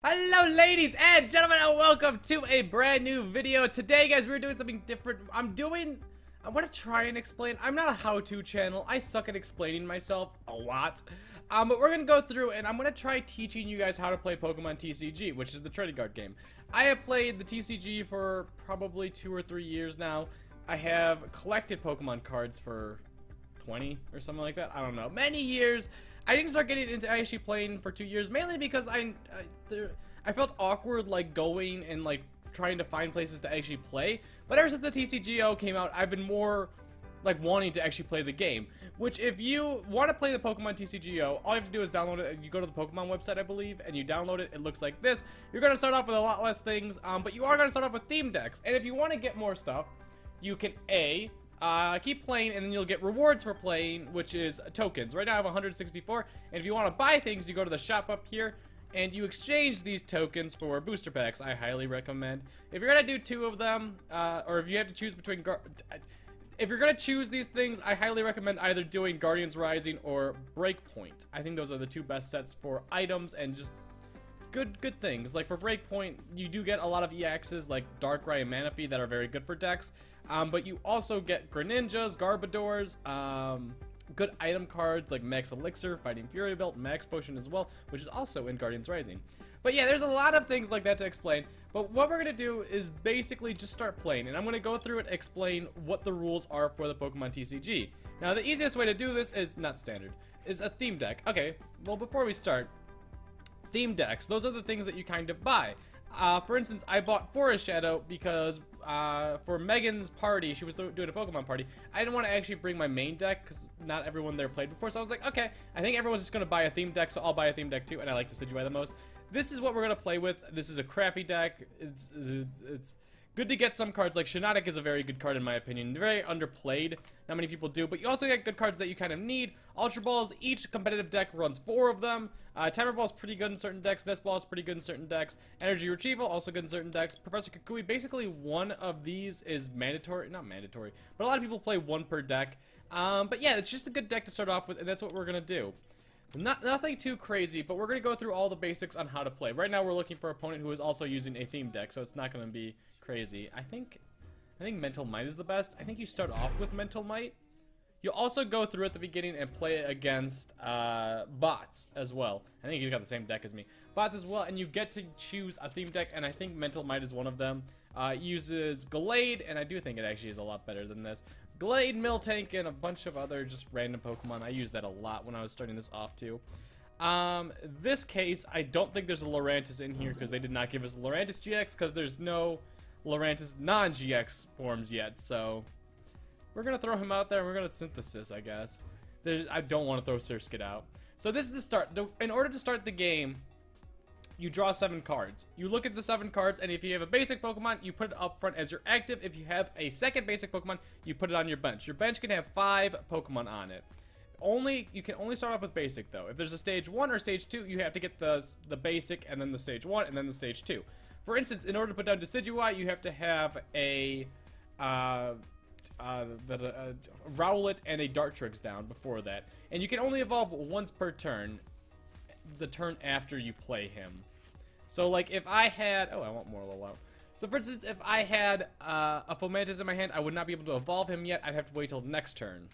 Hello ladies and gentlemen, and welcome to a brand new video. Today guys, we're doing something different. I want to try and explain. I'm not a how-to channel. I suck at explaining myself a lot. But we're going to go through and I'm going to try teaching you guys how to play Pokemon TCG, which is the trading card game. I have played the TCG for probably 2 or 3 years now. I have collected Pokemon cards for 20 or something like that. I don't know. Many years. I didn't start getting into actually playing for 2 years, mainly because I felt awkward like going and like trying to find places to actually play. But ever since the TCGO came out, I've been more like wanting to actually play the game. Which, if you want to play the Pokemon TCGO, all you have to do is download it. You go to the Pokemon website, I believe, and you download it. It looks like this. You're going to start off with a lot less things, but you are going to start off with theme decks. And if you want to get more stuff, you can keep playing, and then you'll get rewards for playing, which is tokens. Right now I have 164, and if you want to buy things, you go to the shop up here, and you exchange these tokens for booster packs. I highly recommend. If you're gonna do 2 of them, or if you have to choose between, if you're gonna choose these things, I highly recommend either doing Guardians Rising or Breakpoint. I think those are the 2 best sets for items and just good things. Like for Breakpoint, you do get a lot of EXs like Darkrai and Manaphy that are very good for decks. But you also get Greninjas, Garbodors, good item cards like Max Elixir, Fighting Fury Belt, Max Potion as well, which is also in Guardians Rising. But yeah, there's a lot of things like that to explain. But what we're going to do is basically just start playing. And I'm going to go through and explain what the rules are for the Pokemon TCG. Now, the easiest way to do this is not standard, is a theme deck. Okay, well, before we start, theme decks, those are the things that you kind of buy. For instance, I bought Forest Shadow because for Megan's party, she was doing a Pokemon party. I didn't want to actually bring my main deck because not everyone there played before. So I was like, okay, I think everyone's just going to buy a theme deck, so I'll buy a theme deck too. And I like Decidueye the most. This is what we're going to play with. This is a crappy deck. It's good to get some cards. Like Shiinotic is a very good card in my opinion. Very underplayed. Not many people do. But you also get good cards that you kind of need. Ultra Balls, each competitive deck runs 4 of them. Timer Ball is pretty good in certain decks. Nest Ball is pretty good in certain decks. Energy Retrieval, also good in certain decks. Professor Kukui, basically one of these is mandatory. Not mandatory, but a lot of people play 1 per deck. But yeah, it's just a good deck to start off with, and that's what we're going to do. Nothing too crazy, but we're going to go through all the basics on how to play. Right now we're looking for an opponent who is also using a theme deck, so it's not going to be crazy. I think Mental Might is the best. I think you start off with Mental Might. You'll also go through at the beginning and play against bots as well. I think he's got the same deck as me. Bots as well, and you get to choose a theme deck, and I think Mental Might is one of them. It uses Gallade, and I do think it actually is a lot better than this. Gallade, Miltank, and a bunch of other just random Pokemon. I used that a lot when I was starting this off too. This case, I don't think there's a Lurantis in here because they did not give us Lurantis GX because there's no Lurantis non-GX forms yet, so we're gonna throw him out there and we're gonna Synthesis, I guess. I don't want to throw Surskit out. So this is the start. In order to start the game, you draw 7 cards. You look at the 7 cards, and if you have a basic Pokemon, you put it up front as your active. If you have a second basic Pokemon, you put it on your bench. Your bench can have 5 Pokemon on it. You can only start off with basic, though. If there's a stage 1 or stage 2, you have to get the basic, and then the stage 1, and then the stage 2. For instance, in order to put down Decidueye, you have to have a Rowlet and a Dartrix down before that. And you can only evolve once per turn, the turn after you play him. So like if I had, I want more Lolo. So for instance, if I had a Fomantis in my hand, I would not be able to evolve him yet. I'd have to wait till next turn.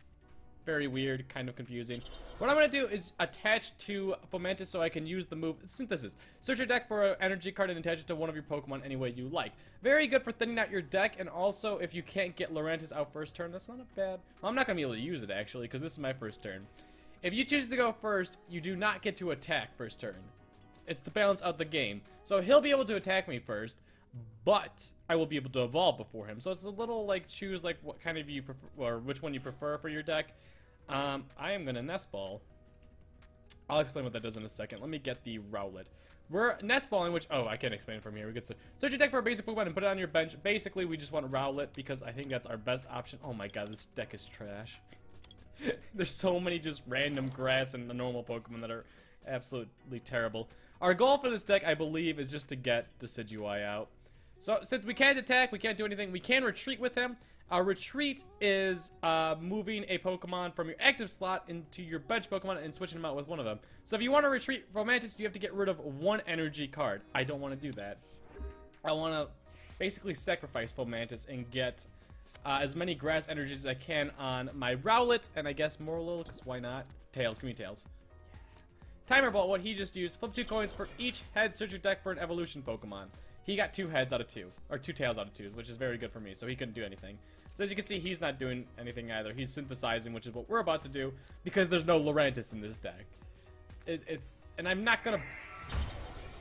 Very weird, kind of confusing. What I'm going to do is attach to Fomantis so I can use the move Synthesis. Search your deck for an energy card and attach it to one of your Pokemon any way you like. Very good for thinning out your deck, and also if you can't get Lurantis out first turn, that's not a bad. Well, I'm not going to be able to use it actually because this is my first turn. If you choose to go first, you do not get to attack first turn. It's to balance out the game. So he'll be able to attack me first, but I will be able to evolve before him. So it's a little like choose like what kind of you prefer, or which one you prefer for your deck. I am gonna Nest Ball. I'll explain what that does in a second. Let me get the Rowlet. We're Nest Balling, which I can't explain it from here. We get to search your deck for a basic Pokemon and put it on your bench. Basically, we just want Rowlet because I think that's our best option. Oh my god, this deck is trash. There's so many just random grass and the normal Pokemon that are absolutely terrible. Our goal for this deck, I believe, is just to get Decidueye out. So since we can't attack, we can't do anything, we can retreat with him. Our retreat is moving a Pokemon from your active slot into your bench Pokemon and switching them out with one of them. So if you want to retreat Fomantis, you have to get rid of one energy card. I don't want to do that. I want to basically sacrifice Fomantis and get as many grass energies as I can on my Rowlet and I guess Morlul, because why not? Tails, give me Tails. Timer Ball, what he just used, flip 2 coins for each head, search your deck for an evolution Pokemon. He got 2 heads out of 2, or 2 tails out of 2, which is very good for me, so he couldn't do anything. So as you can see, he's not doing anything either. He's synthesizing, which is what we're about to do, because there's no Lurantis in this deck. And I'm not gonna...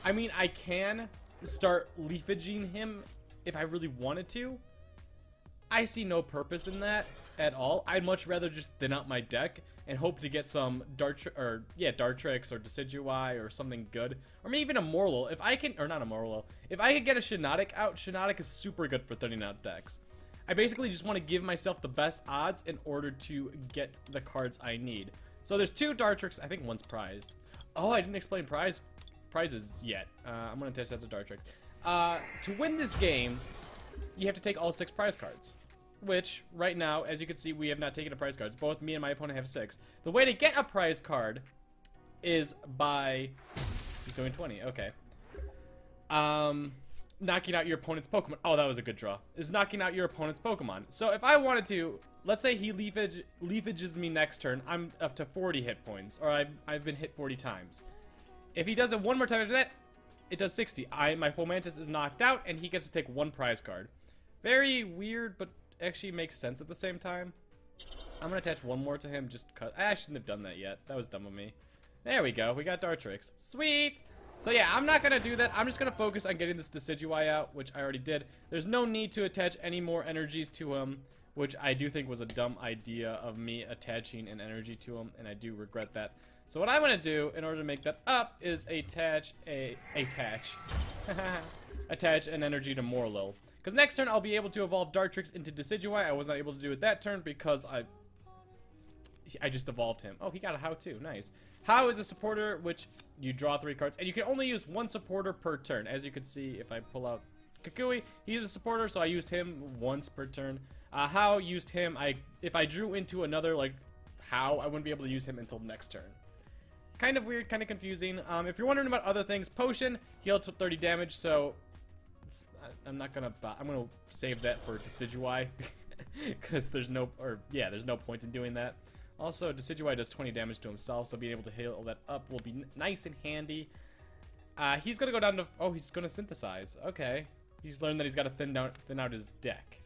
I mean, I can start leafaging him if I really wanted to. I see no purpose in that at all. I'd much rather just thin out my deck and hope to get some Dartrix or Decidueye or something good. Or maybe even a Morlul. If I can, or not a Morlul. If I could get a Shiinotic out, Shiinotic is super good for thinning out decks. I basically just want to give myself the best odds in order to get the cards I need. So there's 2 Dartrix. I think one's prized. Oh, I didn't explain prizes yet. I'm going to test that to Dartrix. To win this game, you have to take all 6 prize cards. Which, right now, as you can see, we have not taken a prize cards. Both me and my opponent have 6. The way to get a prize card is by... He's doing 20, okay. Knocking out your opponent's Pokemon. Oh, that was a good draw. Is knocking out your opponent's Pokemon. So if I wanted to, let's say he leafages me next turn, I'm up to 40 hit points. Or I've been hit 40 times. If he does it one more time after that, it does 60. My Fomantis is knocked out, and he gets to take 1 prize card. Very weird, but actually makes sense at the same time. I'm gonna attach 1 more to him just cause I shouldn't have done that yet. That was dumb of me. There we go. We got Dartrix. Sweet! So yeah, I'm not gonna do that. I'm just gonna focus on getting this Decidueye out, which I already did. There's no need to attach any more energies to him, which I do think was a dumb idea of me attaching an energy to him, and I do regret that. So what I'm gonna do in order to make that up is attach an energy to Morlul. Because next turn, I'll be able to evolve Dartrix into Decidueye. I was not able to do it that turn because I just evolved him. Oh, he got a How too. Nice. How is a supporter, which you draw 3 cards. And you can only use 1 supporter per turn. As you can see, if I pull out Kukui, he's a supporter, so I used him once per turn. How used him, if I drew into another, like, How, I wouldn't be able to use him until next turn. Kind of weird, kind of confusing. If you're wondering about other things, Potion, healed to 30 damage, so... I'm gonna save that for Decidueye because there's no point in doing that. Also, Decidueye does 20 damage to himself, so being able to heal that up will be nice and handy. He's gonna go down to he's gonna synthesize. Okay, he's learned that he's got to thin out his deck.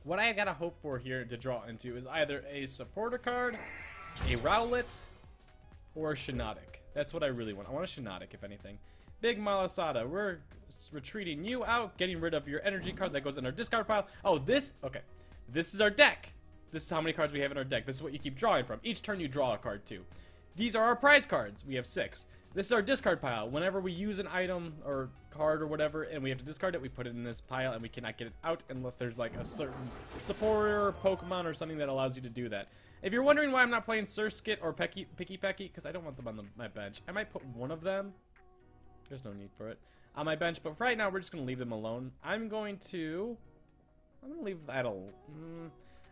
What I gotta hope for here to draw into is either a supporter card, a Rowlet, or a Shiinotic. That's what I really want. I want a Shiinotic, if anything. Big Malasada, we're retreating you out, getting rid of your energy card that goes in our discard pile. Oh, okay. This is our deck. This is how many cards we have in our deck. This is what you keep drawing from. Each turn you draw a card too. These are our prize cards. We have 6. This is our discard pile. Whenever we use an item or card or whatever and we have to discard it, we put it in this pile and we cannot get it out unless there's like a certain supporter Pokemon or something that allows you to do that. If you're wondering why I'm not playing Surskit or Picky Pecky, because I don't want them on my bench, I might put one of them. There's no need for it on my bench, but for right now we're just gonna leave them alone. I'm gonna leave that alone.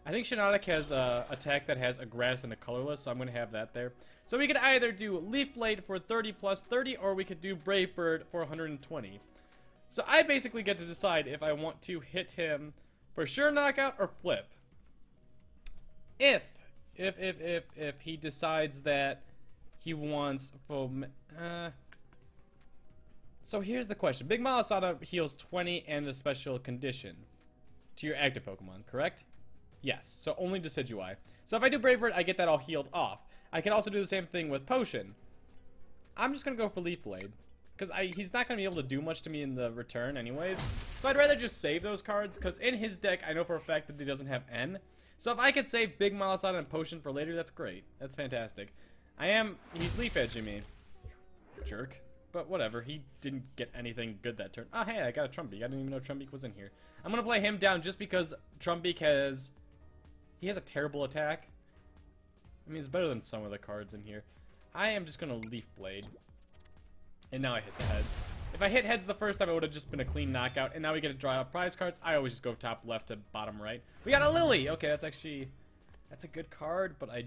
I think Shiinotic has a attack that has a grass and a colorless, so I'm gonna have that there. So we could either do Leaf Blade for 30 plus 30, or we could do Brave Bird for 120. So I basically get to decide if I want to hit him for sure knockout or flip. If he decides that he wants so here's the question. Big Malasada heals 20 and a special condition to your active Pokemon, correct? Yes, so only Decidueye. So if I do Brave Bird, I get that all healed off. I can also do the same thing with Potion. I'm just going to go for Leaf Blade, because he's not going to be able to do much to me in the return anyways. So I'd rather just save those cards, because in his deck, I know for a fact that he doesn't have N. So if I could save Big Malasada and Potion for later, that's great. That's fantastic. He's Leaf Edging me. Jerk. But whatever, he didn't get anything good that turn. Oh, hey, I got a Trumbeak. I didn't even know Trumbeak was in here. I'm going to play him down just because Trumbeak has a terrible attack. I mean, it's better than some of the cards in here. I am just going to Leaf Blade. And now I hit the heads. If I hit heads the first time, it would have just been a clean knockout. And now we get to draw out prize cards. I always just go top left to bottom right. We got a Lily. Okay, that's a good card, but I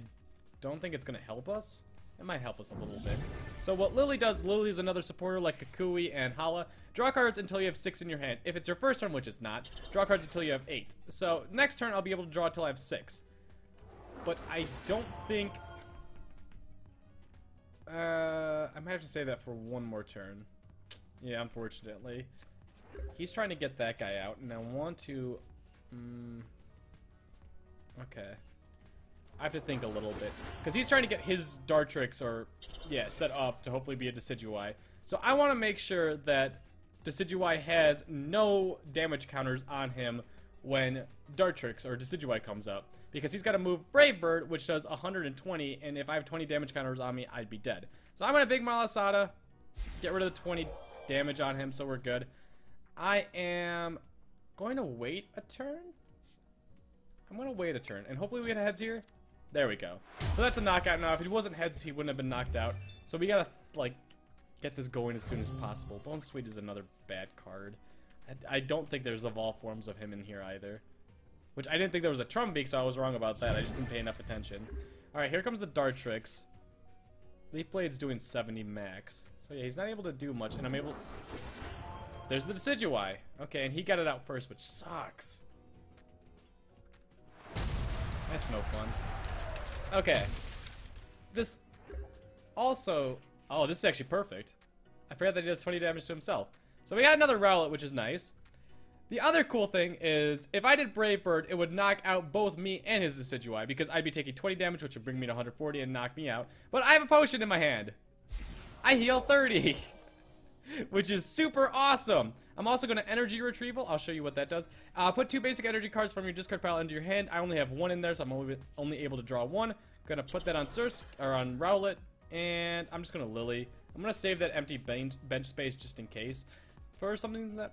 don't think it's going to help us. It might help us a little bit. So what Lily does, Lily is another supporter like Kukui and Hala. Draw cards until you have 6 in your hand. If it's your first turn, which it's not, draw cards until you have 8. So next turn, I'll be able to draw until I have 6. But I don't think... I might have to say that for one more turn. Yeah, unfortunately. He's trying to get that guy out, and I want to... Okay. I have to think a little bit. Because he's trying to get his Dartrix, or... yeah, set up to hopefully be a Decidueye. So I want to make sure that Decidueye has no damage counters on him when Dartrix or Decidueye comes up. Because he's got to move Brave Bird, which does 120, and if I have 20 damage counters on me, I'd be dead. So I'm going to Big Malasada, get rid of the 20 damage on him, so we're good. I am going to wait a turn? I'm going to wait a turn, and hopefully we get heads here. There we go. So that's a knockout now. If he wasn't heads, he wouldn't have been knocked out. So we got to, like, get this going as soon as possible. Bone Sweet is another bad card. I don't think there's evolved forms of him in here either. Which I didn't think there was a Trumbeak, so I was wrong about that. I just didn't pay enough attention. Alright, here comes the Dartrix. Leaf Blade's doing 70 max. So yeah, he's not able to do much, and I'm able... There's the Decidueye. Okay, and he got it out first, which sucks. That's no fun. Okay. This also... Oh, this is actually perfect. I forgot that he does 20 damage to himself. So we got another Rowlet, which is nice. The other cool thing is, if I did Brave Bird, it would knock out both me and his Decidueye, because I'd be taking 20 damage, which would bring me to 140 and knock me out. But I have a potion in my hand. I heal 30, which is super awesome. I'm also going to Energy Retrieval. I'll show you what that does. Put 2 basic energy cards from your discard pile into your hand. I only have 1 in there, so I'm only able to draw 1. Going to put that on on Rowlet, and I'm just going to Lily. I'm going to save that empty bench space just in case for something that...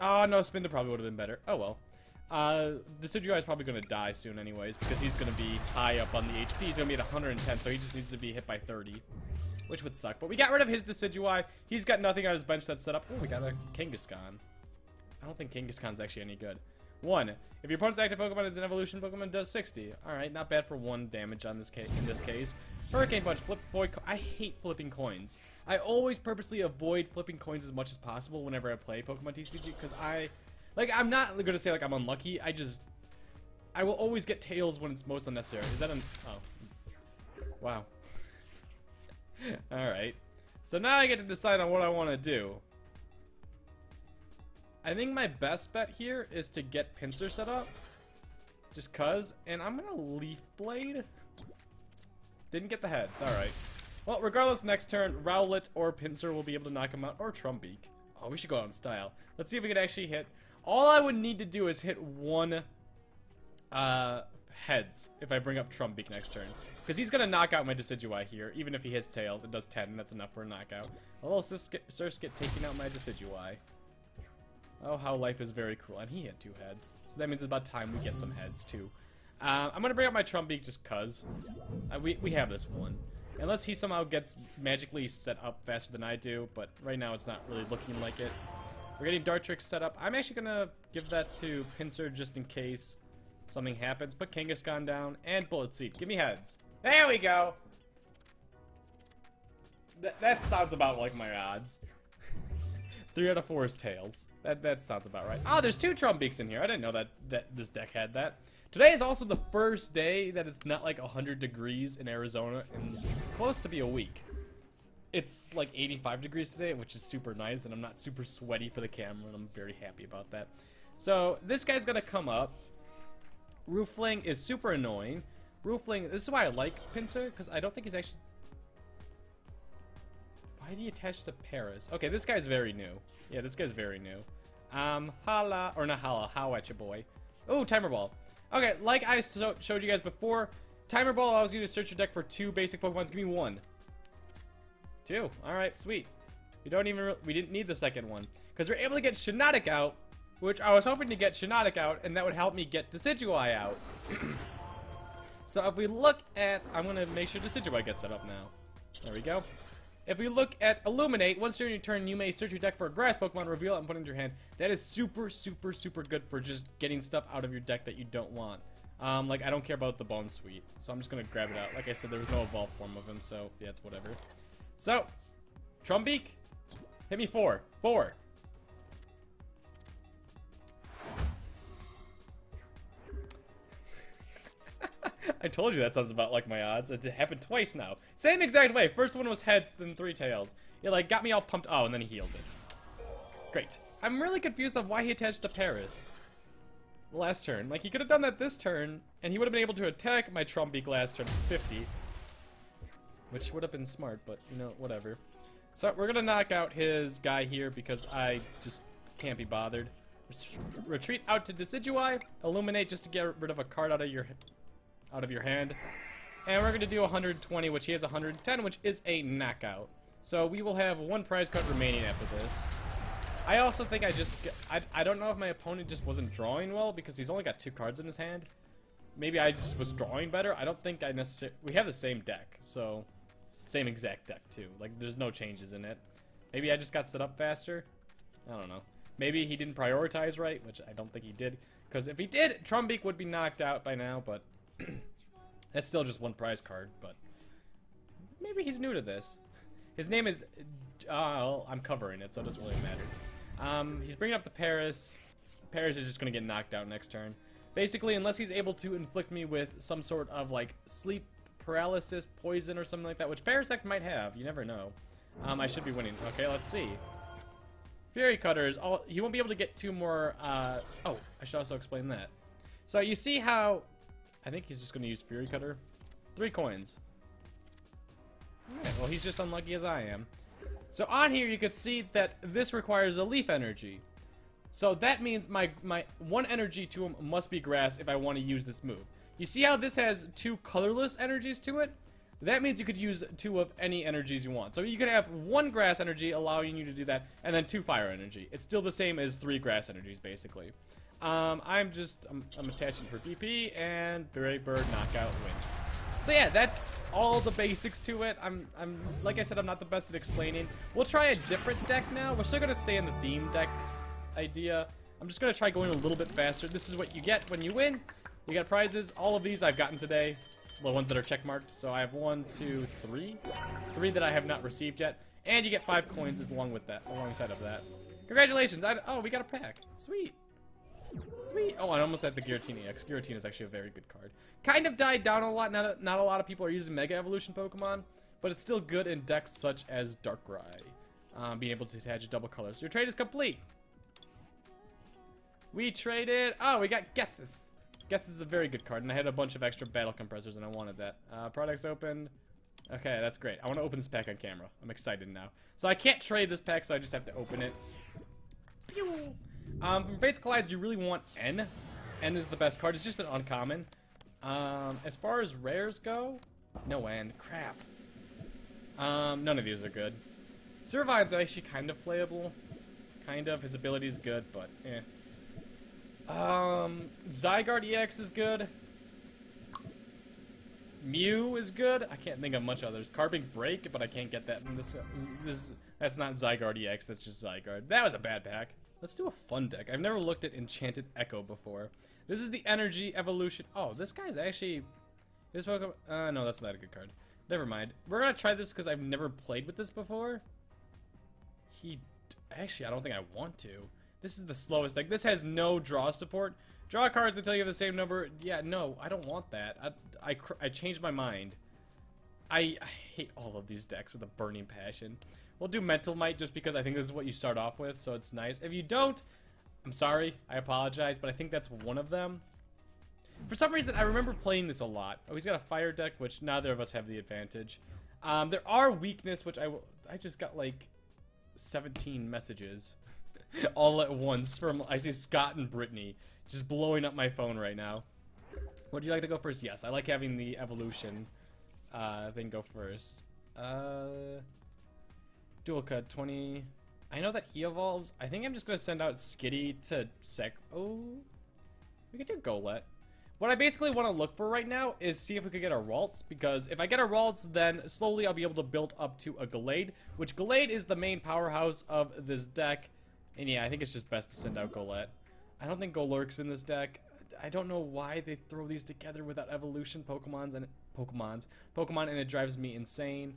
Oh, no, Spinda probably would have been better. Oh, well. Decidueye is probably going to die soon anyways, because he's going to be high up on the HP. He's going to be at 110, so he just needs to be hit by 30, which would suck. But we got rid of his Decidueye. He's got nothing on his bench that's set up. Oh, we got a Kangaskhan. I don't think Kangaskhan's actually any good. 1. If your opponent's active Pokemon is an evolution Pokemon, does 60. Alright, not bad for 1 damage on this in this case. Hurricane Punch, flip void. I hate flipping coins. I always purposely avoid flipping coins as much as possible whenever I play Pokemon TCG, because I'm not going to say like I'm unlucky. I will always get tails when it's most unnecessary. Is that oh. Wow. Alright. So now I get to decide on what I want to do. I think my best bet here is to get Pinsir set up. Just cuz. And I'm going to Leaf Blade. Didn't get the heads. Alright. Well, regardless, next turn, Rowlet or Pinsir will be able to knock him out. Or Trumbeak. Oh, we should go out in style. Let's see if we can actually hit. All I would need to do is hit 1 heads if I bring up Trumbeak next turn. Because he's going to knock out my Decidueye here. Even if he hits tails, it does 10. And that's enough for a knockout. A little Surskit taking out my Decidueye. Oh, how life is very cruel. And he hit 2 heads. So that means it's about time we get some heads, too. I'm going to bring up my Trumbeak just cuz. We have this one. Unless he somehow gets magically set up faster than I do. But right now it's not really looking like it. We're getting Dartrix set up. I'm actually going to give that to Pinsir just in case something happens. Put Kangaskhan down. And Bullet Seed. Give me heads. There we go! That sounds about like my odds. 3 out of 4 is tails. That sounds about right. Oh, there's 2 Trumbeaks in here. I didn't know that this deck had that. Today is also the first day that it's not like 100 degrees in Arizona and close to be a week. It's like 85 degrees today, which is super nice, and I'm not super sweaty for the camera, and I'm very happy about that. So this guy's gonna come up. Roofling is super annoying. Roofling, this is why I like Pinsir, because I don't think he's actually... Why did he attach to Paris? Okay, this guy's very new. Yeah, this guy's very new. Hala, or not Hala, how at ya boy. Oh, Timer Ball. Okay, like I showed you guys before, Timer Ball allows you to search your deck for 2 basic Pokemons. Give me 1. 2. Alright, sweet. We didn't need the second one. Because we're able to get Shiinotic out, which I was hoping to get Shiinotic out, and that would help me get Decidueye out. So if we look at... I'm going to make sure Decidueye gets set up now. There we go. If we look at Illuminate, once during your turn, you may search your deck for a grass Pokemon, reveal it, and put it into your hand. That is super, super, super good for just getting stuff out of your deck that you don't want. Like, I don't care about the Bone Sweet, so I'm just gonna grab it out. Like I said, there was no evolved form of him, so yeah, it's whatever. So, Trumbeak, hit me 4. 4. I told you that sounds about like my odds. It happened twice now. Same exact way. First one was heads, then 3 tails. It like got me all pumped. Oh, and then he heals it. Great. I'm really confused on why he attached to Paris last turn. Like, he could have done that this turn, and he would have been able to attack my Trumbeak last turn for 50. Which would have been smart, but, you know, whatever. So, we're gonna knock out his guy here because I just can't be bothered. Retreat out to Decidueye. Illuminate just to get rid of a card out of your hand. And we're gonna do 120, which he has 110, which is a knockout. So, we will have 1 prize card remaining after this. I also think I don't know if my opponent just wasn't drawing well because he's only got 2 cards in his hand. Maybe I just was drawing better. I don't think I necessarily... We have the same deck, so... Same exact deck, too. Like, there's no changes in it. Maybe I just got set up faster? I don't know. Maybe he didn't prioritize right, which I don't think he did. Because if he did, Trumbeak would be knocked out by now, but... That's still just 1 prize card, but... Maybe he's new to this. His name is... well, I'm covering it, so it doesn't really matter. He's bringing up the Paris. Paris is just going to get knocked out next turn. Basically, unless he's able to inflict me with some sort of, like, sleep paralysis, poison, or something like that, which Parasect might have. You never know. I should be winning. Okay, let's see. Fury Cutters. He won't be able to get 2 more... oh, I should also explain that. So, you see how... I think he's just going to use Fury Cutter. 3 coins. Alright, well, he's just unlucky as I am. So on here, you could see that this requires a leaf energy. So that means my 1 energy to him must be grass if I want to use this move. You see how this has 2 colorless energies to it? That means you could use 2 of any energies you want. So you could have 1 grass energy allowing you to do that, and then 2 fire energy. It's still the same as 3 grass energies, basically. I'm attaching for PP, and Brave Bird knockout win. So yeah, that's all the basics to it. Like I said, I'm not the best at explaining. We'll try a different deck now. We're still gonna stay in the theme deck idea. I'm just gonna try going a little bit faster. This is what you get when you win. You got prizes. All of these I've gotten today. The ones that are checkmarked. So I have 1, 2, 3. 3 that I have not received yet. And you get 5 coins alongside of that. Congratulations! Oh, we got a pack. Sweet. Sweet. Oh, I almost had the Giratina EX. Giratina is actually a very good card. Kind of died down a lot. Not a lot of people are using Mega Evolution Pokemon, but it's still good in decks such as Darkrai. Being able to attach double colors. Your trade is complete. We traded... Oh, we got Gethys. Gethys is a very good card, and I had a bunch of extra battle compressors, and I wanted that. Products opened. Okay, that's great. I want to open this pack on camera. I'm excited now. So I can't trade this pack, so I just have to open it. Pew! From Fates Collides, you really want N. N is the best card. It's just an uncommon. As far as rares go, no N. Crap. None of these are good. Servine's actually kind of playable. Kind of. His ability is good, but eh. Zygarde EX is good. Mew is good. I can't think of much others. Carping Break, but I can't get that in this. That's not Zygarde EX. That's just Zygarde. That was a bad pack. Let's do a fun deck. I've never looked at Enchanted Echo before. This is the Energy Evolution. Oh, this guy's actually... This Pokemon... no, that's not a good card. Never mind. We're gonna try this because I've never played with this before. Actually, I don't think I want to. This is the slowest deck. This has no draw support. Draw cards until you have the same number. Yeah, no, I don't want that. I changed my mind. I hate all of these decks with a burning passion. We'll do Mental Might just because I think this is what you start off with, so it's nice. If you don't, I'm sorry. I apologize, but I think that's one of them. For some reason, I remember playing this a lot. Oh, he's got a fire deck, which neither of us have the advantage. There are weakness, which I just got like 17 messages all at once from, I see Scott and Brittany just blowing up my phone right now. Would you like to go first? Yes, I like having the evolution thing go first. Dual cut 20. I know that he evolves. I think I'm just gonna send out Skitty to Oh, we could do Golett. What I basically want to look for right now is see if we could get a Ralts, because if I get a Ralts, then slowly I'll be able to build up to a Gallade, which Gallade is the main powerhouse of this deck. And yeah, I think it's just best to send out Golett. I don't think Golurk's in this deck. I don't know why they throw these together without evolution Pokemon, and it drives me insane.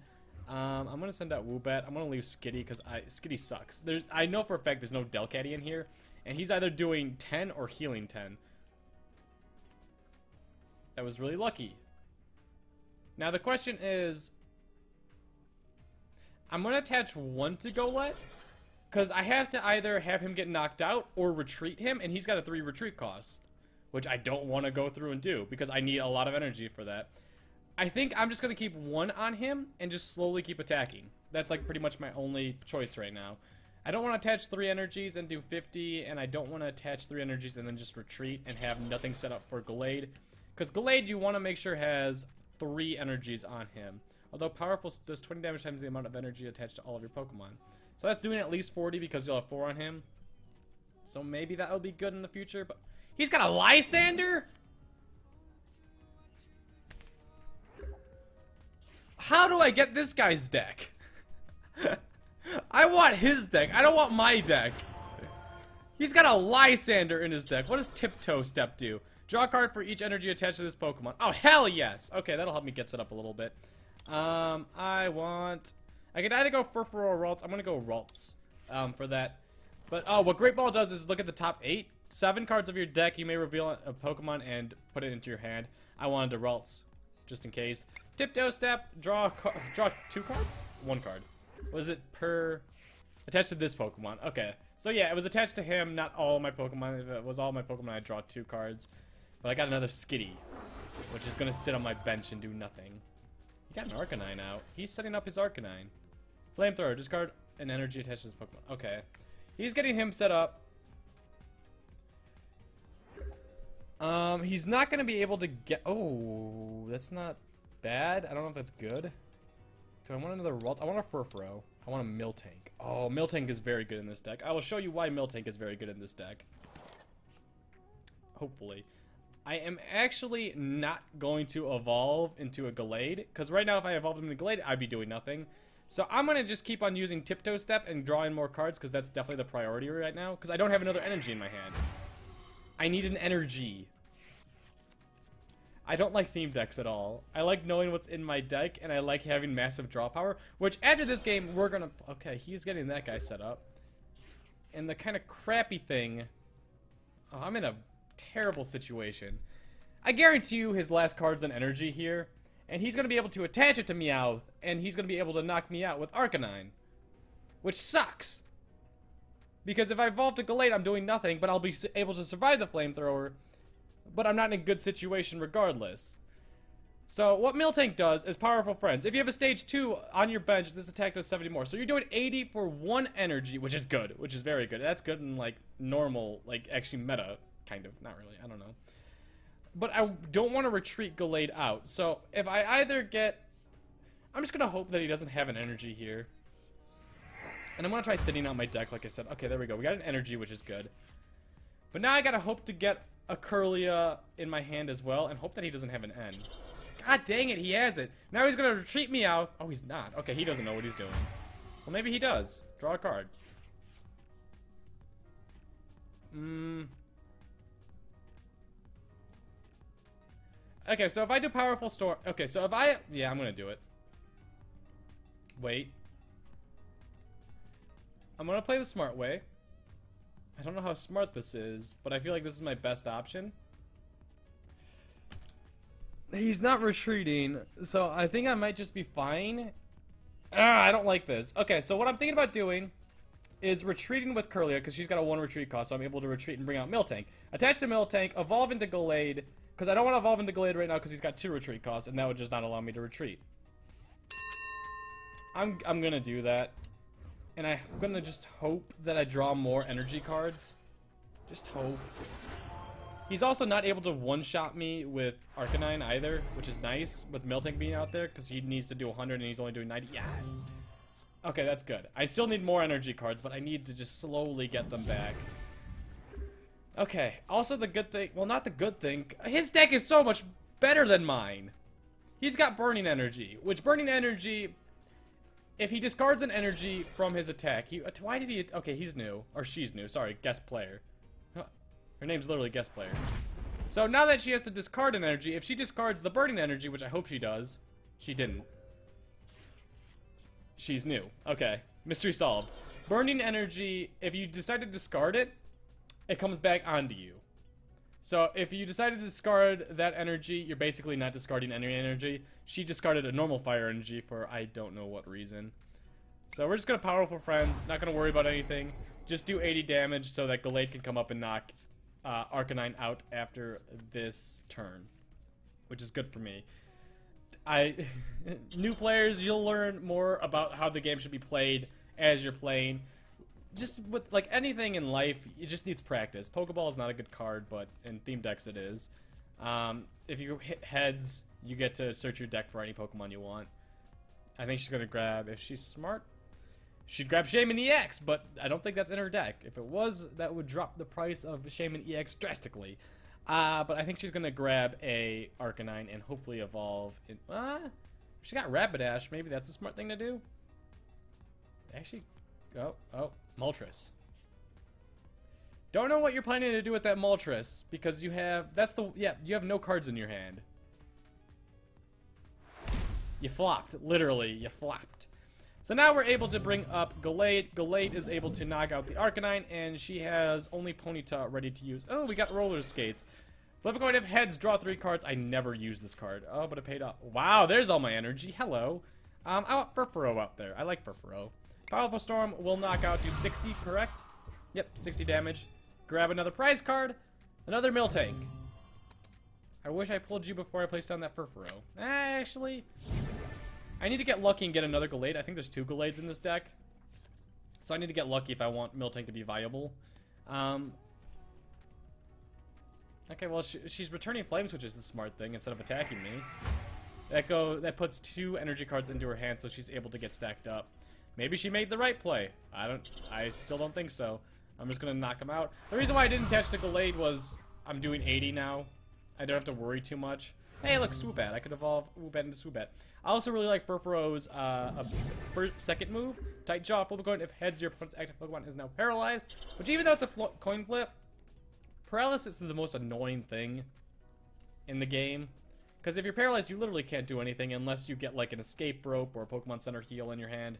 I'm gonna send out Woobat. I'm gonna leave Skitty because Skitty sucks. I know for a fact there's no Delcatty in here, and he's either doing 10 or healing 10. That was really lucky. Now the question is, I'm gonna attach one to Golett, because I have to either have him get knocked out or retreat him, and he's got a 3 retreat cost, which I don't want to go through and do because I need a lot of energy for that. I think I'm just going to keep one on him and just slowly keep attacking. That's like pretty much my only choice right now. I don't want to attach 3 energies and do 50, and I don't want to attach 3 energies and then just retreat and have nothing set up for Gallade. Because Gallade, you want to make sure has 3 energies on him. Although powerful does 20 damage times the amount of energy attached to all of your Pokemon. So that's doing at least 40 because you'll have 4 on him. So maybe that'll be good in the future, but he's got a Lysander? How do I get this guy's deck? I want his deck. I don't want my deck. He's got a Lysander in his deck. What does Tiptoe Step do? Draw a card for each energy attached to this Pokemon. Oh, hell yes. Okay, that'll help me get set up a little bit. I could either go Furfur or Ralts. I'm going to go Ralts for that. But, oh, what Great Ball does is look at the top 8. 7 cards of your deck. You may reveal a Pokemon and put it into your hand. I wanted to Ralts, just in case. Tiptoe Step, draw 2 cards? 1 card. Was it per... attached to this Pokemon. Okay. So, yeah, it was attached to him, not all my Pokemon. If it was all my Pokemon, I'd draw 2 cards. But I got another Skitty, which is going to sit on my bench and do nothing. He got an Arcanine out. He's setting up his Arcanine. Flamethrower, discard an energy attached to this Pokemon. Okay. He's getting him set up. He's not going to be able to get... Oh, that's not bad. I don't know if that's good. Do I want another Ralts? I want a Furfuro. I want a Miltank. Oh, Miltank is very good in this deck. I will show you why Miltank is very good in this deck. Hopefully. I am actually not going to evolve into a Gallade, because right now if I evolved into Gallade, I'd be doing nothing. So I'm going to just keep on using Tiptoe Step and drawing more cards, because that's definitely the priority right now, because I don't have another energy in my hand. I need an energy. I don't like theme decks at all. I like knowing what's in my deck, and I like having massive draw power, which after this game, we're going to... Okay, he's getting that guy set up. And the kind of crappy thing... Oh, I'm in a terrible situation. I guarantee you his last card's an energy here, and he's going to be able to attach it to Meowth, and he's going to be able to knock me out with Arcanine, which sucks. Because if I evolve to Gallade, I'm doing nothing, but I'll be able to survive the Flamethrower, but I'm not in a good situation regardless. So what Miltank does is powerful friends. If you have a stage 2 on your bench, this attack does 70 more. So you're doing 80 for 1 energy, which is good, which is very good. That's good in like normal, like actually meta. Kind of. Not really. I don't know. But I don't want to retreat Gallade out. So if I either get... I'm just going to hope that he doesn't have an energy here. And I'm going to try thinning out my deck like I said. Okay, there we go. We got an energy, which is good. But now I got to hope to get a Curlia in my hand as well. And hope that he doesn't have an N. God dang it, he has it. Now he's going to retreat me out. Oh, he's not. Okay, he doesn't know what he's doing. Well, maybe he does. Draw a card. Okay, so if I do Powerful Storm... Okay, so if I... Yeah, I'm gonna do it. Wait. I'm gonna play the smart way. I don't know how smart this is, but I feel like this is my best option. He's not retreating, so I think I might just be fine. I don't like this. Okay, so what I'm thinking about doing is retreating with Curlia, because she's got a 1 retreat cost, so I'm able to retreat and bring out Miltank. Attach to Miltank, evolve into Gallade, because I don't want to evolve into Gallade right now because he's got 2 retreat costs, and that would just not allow me to retreat. I'm going to do that. And I'm going to just hope that I draw more energy cards. Just hope. He's also not able to one-shot me with Arcanine either, which is nice, with Miltank being out there, because he needs to do 100 and he's only doing 90. Yes! Okay, that's good. I still need more energy cards, but I need to just slowly get them back. Okay, also the good thing, well, not the good thing, his deck is so much better than mine. He's got Burning Energy, which Burning Energy, if he discards an energy from his attack, why did he, okay, he's new, or she's new, sorry, guest player. Her name's literally guest player. So now that she has to discard an energy, if she discards the Burning Energy, which I hope she does, she didn't. She's new. Okay, mystery solved. Burning Energy, if you decide to discard it, it comes back onto you. So if you decide to discard that energy, you're basically not discarding any energy. She discarded a normal fire energy for I don't know what reason. So we're just gonna Powerful Friends, not gonna worry about anything. Just do 80 damage so that Gallade can come up and knock Arcanine out after this turn, which is good for me. New players, you'll learn more about how the game should be played as you're playing. Just with, like, anything in life, it just needs practice. Pokeball is not a good card, but in theme decks it is. If you hit heads, you get to search your deck for any Pokemon you want. I think she's going to grab, if she's smart, she'd grab Shaman EX, but I don't think that's in her deck. If it was, that would drop the price of Shaman EX drastically. But I think she's going to grab a Arcanine and hopefully evolve. She got Rapidash. Maybe that's a smart thing to do. Actually, oh, Moltres. Don't know what you're planning to do with that Moltres, because you have, you have no cards in your hand. You flopped, literally, you flopped. So now we're able to bring up Gallade. Gallade is able to knock out the Arcanine, and she has only Ponyta ready to use. Oh, we got Roller Skates. Flip a coin if heads, draw 3 cards. I never use this card. Oh, but it paid off. Wow, there's all my energy. Hello. I want Furfuro out there. I like Furfuro. Powerful Storm will knock out, do 60, correct? Yep, 60 damage. Grab another prize card. Another Miltank. I wish I pulled you before I placed down that Furfuro. Actually, I need to get lucky and get another Gallade. I think there's 2 Gallades in this deck. So I need to get lucky if I want Miltank to be viable. Okay, well, she's returning Flames, which is a smart thing, instead of attacking me. That puts 2 energy cards into her hand, so she's able to get stacked up. Maybe she made the right play. I still don't think so. I'm just gonna knock him out. The reason why I didn't attach the Gallade was I'm doing 80 now. I don't have to worry too much. Hey, look, Swoobat. I could evolve Woobat into Swoobat. I also really like Furfuro's second move. Tight Jaw, flip a coin. If heads, your opponent's active Pokemon is now paralyzed. Which, even though it's a coin flip, paralysis is the most annoying thing in the game. Because if you're paralyzed, you literally can't do anything unless you get, like, an escape rope or a Pokemon Center heal in your hand.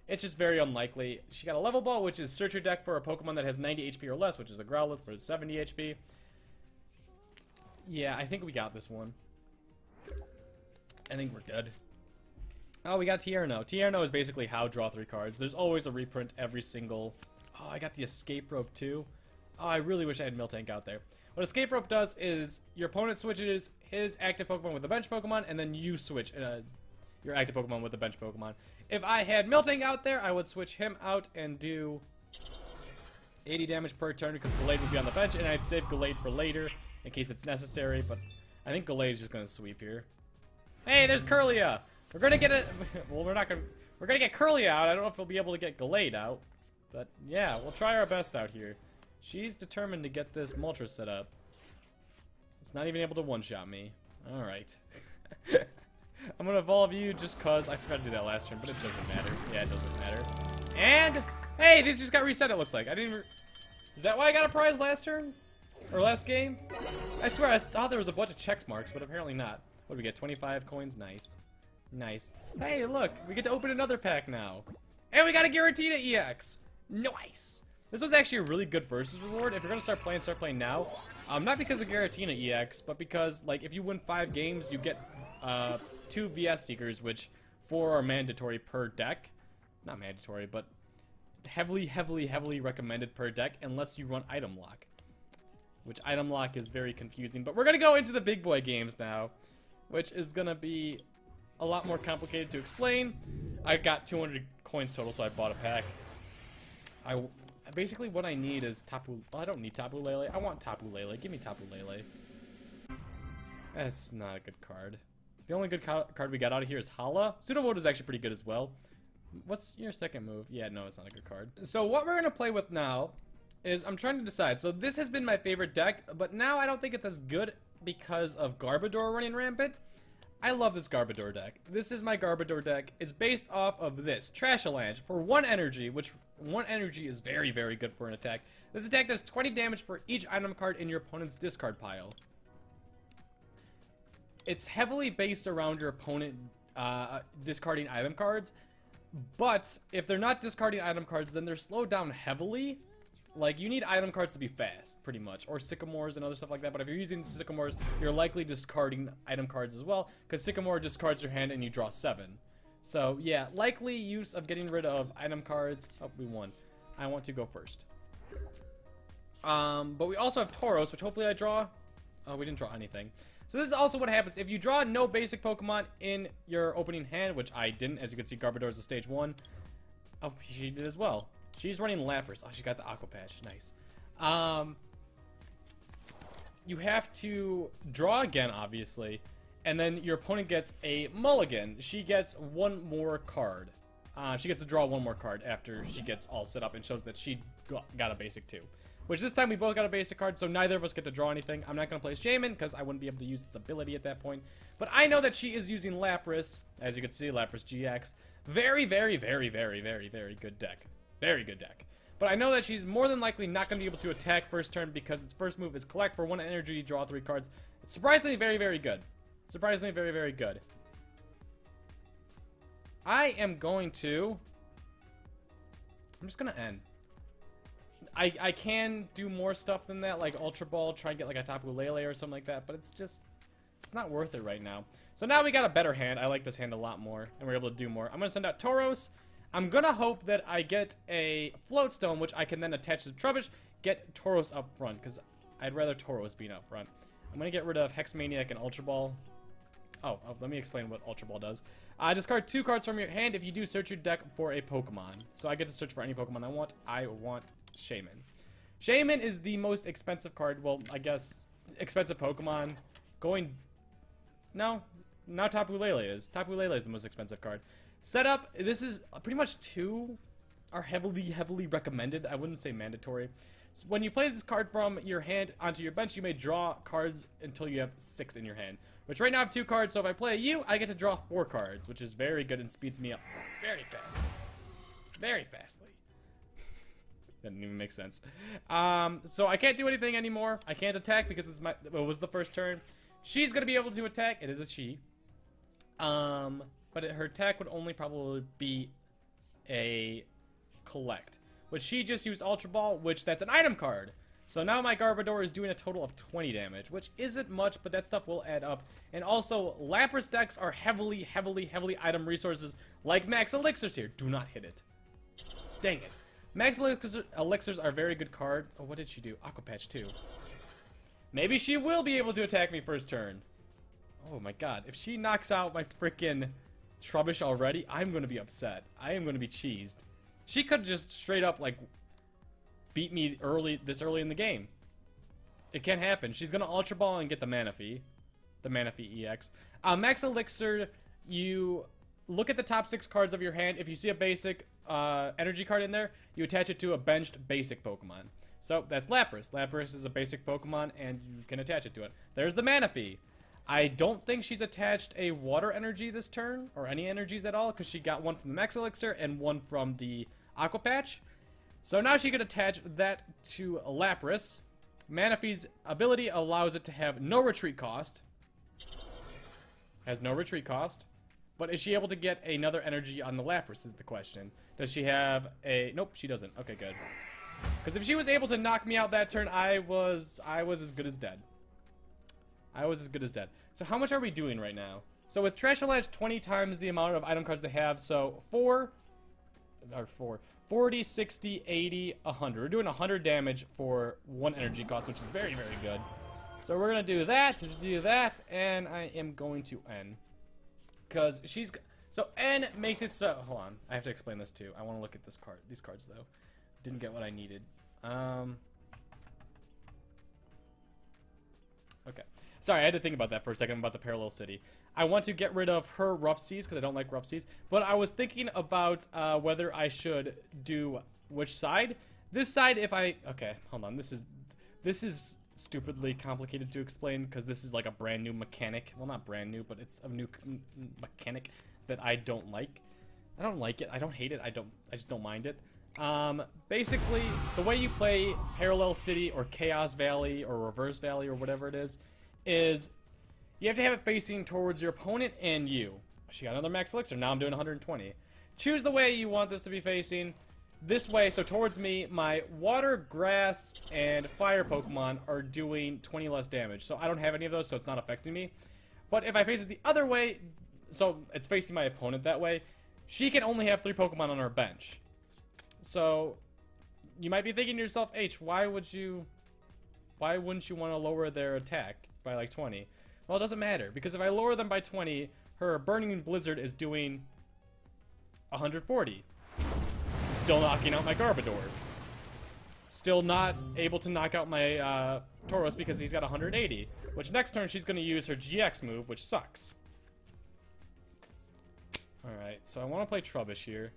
It's just very unlikely. She got a level ball, which is search your deck for a Pokemon that has 90 HP or less, which is a Growlithe for 70 HP. Yeah, I think we got this one. I think we're good. Oh, we got Tierno. Tierno is basically how draw 3 cards. There's always a reprint every single... Oh, I got the escape rope too. Oh, I really wish I had Miltank out there. What escape rope does is your opponent switches his active Pokemon with a bench Pokemon, and then you switch your active Pokemon with a bench Pokemon. If I had Miltank out there, I would switch him out and do 80 damage per turn because Gallade would be on the bench, and I'd save Gallade for later in case it's necessary, but I think Gallade is just going to sweep here. Hey, there's Kirlia! We're going to get it... Well, we're going to get Kirlia out. I don't know if we'll be able to get Gallade out, but yeah, we'll try our best out here. She's determined to get this Moltres set up. It's not even able to one-shot me. Alright. I'm gonna evolve you just cause I forgot to do that last turn, but it doesn't matter. Yeah, it doesn't matter. And hey, these just got reset, it looks like. I didn't even... Is that why I got a prize last turn? Or last game? I swear I thought there was a bunch of check marks, but apparently not. What do we get? 25 coins? Nice. Nice. Hey, look, we get to open another pack now. And we got a Giratina EX! Nice! This was actually a really good versus reward. If you're gonna start playing now. Not because of Giratina EX, but because, like, if you win 5 games, you get 2 VS Seekers, which 4 are mandatory per deck. Not mandatory, but heavily recommended per deck, unless you run Item Lock. Which Item Lock is very confusing. But we're gonna go into the big boy games now, which is gonna be a lot more complicated to explain. I got 200 coins total, so I bought a pack. Basically, what I need is Tapu... Well, I don't need Tapu Lele. I want Tapu Lele. Give me Tapu Lele. That's not a good card. The only good card we got out of here is Hala. Sudowoodo is actually pretty good as well. What's your second move? Yeah, no, it's not a good card. So what we're going to play with now is I'm trying to decide. So this has been my favorite deck, but now I don't think it's as good because of Garbodor running rampant. I love this Garbodor deck. This is my Garbodor deck. It's based off of this Trashalanche for 1 energy, which 1 energy is very, very good for an attack. This attack does 20 damage for each item card in your opponent's discard pile. It's heavily based around your opponent discarding item cards, but if they're not discarding item cards, then they're slowed down heavily. Like, you need item cards to be fast, pretty much, or Sycamores and other stuff like that, but if you're using Sycamores, you're likely discarding item cards as well, because Sycamore discards your hand and you draw 7. So, yeah, likely use of getting rid of item cards. Oh, we won. I want to go first. But we also have Tauros, which hopefully I draw. Oh, we didn't draw anything. So this is also what happens if you draw no basic Pokemon in your opening hand, which I didn't. As you can see, Garbodor is a stage 1. Oh, she did as well. She's running Lapras. Oh, she got the Aqua Patch. Nice. You have to draw again, obviously, and then your opponent gets a mulligan. She gets 1 more card. She gets to draw 1 more card after she gets all set up and shows that she got a basic too. Which this time we both got a basic card, so neither of us get to draw anything. I'm not going to play Shaman because I wouldn't be able to use its ability at that point. But I know that she is using Lapras. As you can see, Lapras GX. Very, very, very, very, very, very good deck. Very good deck. But I know that she's more than likely not going to be able to attack first turn because its first move is collect for 1 energy, draw 3 cards. It's surprisingly very, very good. Surprisingly very, very good. I am going to... I'm just going to end. I can do more stuff than that, like Ultra Ball, try and get like a Tapu Lele or something like that, but it's just... It's not worth it right now. So now we got a better hand. I like this hand a lot more, and we're able to do more. I'm going to send out Tauros. I'm going to hope that I get a Float Stone, which I can then attach to Trubbish, get Tauros up front, because I'd rather Tauros being up front. I'm going to get rid of Hexmaniac and Ultra Ball. Oh, let me explain what Ultra Ball does. Discard 2 cards from your hand if you do search your deck for a Pokemon. So I get to search for any Pokemon I want. I want Shaman. Shaman is the most expensive card. Well, I guess expensive Pokemon. Going... No. Now Tapu Lele is. Tapu Lele is the most expensive card. Setup, this is pretty much 2 are heavily recommended. I wouldn't say mandatory. So when you play this card from your hand onto your bench, you may draw cards until you have 6 in your hand. Which right now I have 2 cards, so if I play you, I get to draw 4 cards, which is very good and speeds me up very fast. Very fastly. That didn't even make sense. So I can't do anything anymore. I can't attack because it was the first turn. She's going to be able to attack. It is a she. But her attack would only probably be a collect. Which she just used Ultra Ball, which that's an item card. So now my Garbodor is doing a total of 20 damage, which isn't much, but that stuff will add up. And also, Lapras decks are heavily item resources, like Max Elixirs here. Do not hit it. Dang it. Max Elixirs are very good cards. Oh, what did she do? Aqua Patch too. Maybe she will be able to attack me first turn. Oh my god. If she knocks out my freaking Trubbish already, I'm going to be upset. I am going to be cheesed. She could just straight up, like, beat me this early in the game. It can't happen. She's going to Ultra Ball and get the Manaphy. The Manaphy EX. Max Elixir, you look at the top 6 cards of your hand. If you see a basic energy card in there, you attach it to a benched basic Pokemon. So, that's Lapras. Lapras is a basic Pokemon, and you can attach it to it. There's the Manaphy. I don't think she's attached a water energy this turn, or any energies at all, because she got 1 from the Max Elixir and 1 from the Aqua Patch. So now she could attach that to Lapras. Manaphy's ability allows it to have no retreat cost. Has no retreat cost. But is she able to get another energy on the Lapras is the question. Does she have a... Nope, she doesn't. Okay, good. Because if she was able to knock me out that turn, I was as good as dead. I was as good as dead. So how much are we doing right now? So with Trashalanche, 20 times the amount of item cards they have. So 40, 60, 80, 100. We're doing 100 damage for 1 energy cost, which is very, very good. So we're going to do that, and I am going to N. Because she's... So N makes it so... Hold on. I have to explain this too. I want to look at these cards, though. Didn't get what I needed. Okay. Sorry, I had to think about that for a second, about the Parallel City. I want to get rid of her Rough Seas, because I don't like Rough Seas. But I was thinking about whether I should do which side. This side, if I... Okay, hold on. This is stupidly complicated to explain because this is like a brand new mechanic. Well, not brand new, but it's a new mechanic that I don't like. I don't like it. I don't hate it. I just don't mind it. Basically, the way you play Parallel City or Chaos Valley or Reverse Valley or whatever it is you have to have it facing towards your opponent and you. She got another max elixir. Now I'm doing 120. Choose the way you want this to be facing. This way, so towards me, my water, grass, and fire Pokemon are doing 20 less damage. So I don't have any of those, so it's not affecting me. But if I face it the other way, so it's facing my opponent that way, she can only have 3 Pokemon on her bench. So you might be thinking to yourself, H, why wouldn't you want to lower their attack by like 20? Well, it doesn't matter, because if I lower them by 20, her Burning Blizzard is doing 140. Still knocking out my Garbodor. Still not able to knock out my Tauros because he's got 180. Which next turn she's going to use her GX move, which sucks. Alright, so I want to play Trubbish here.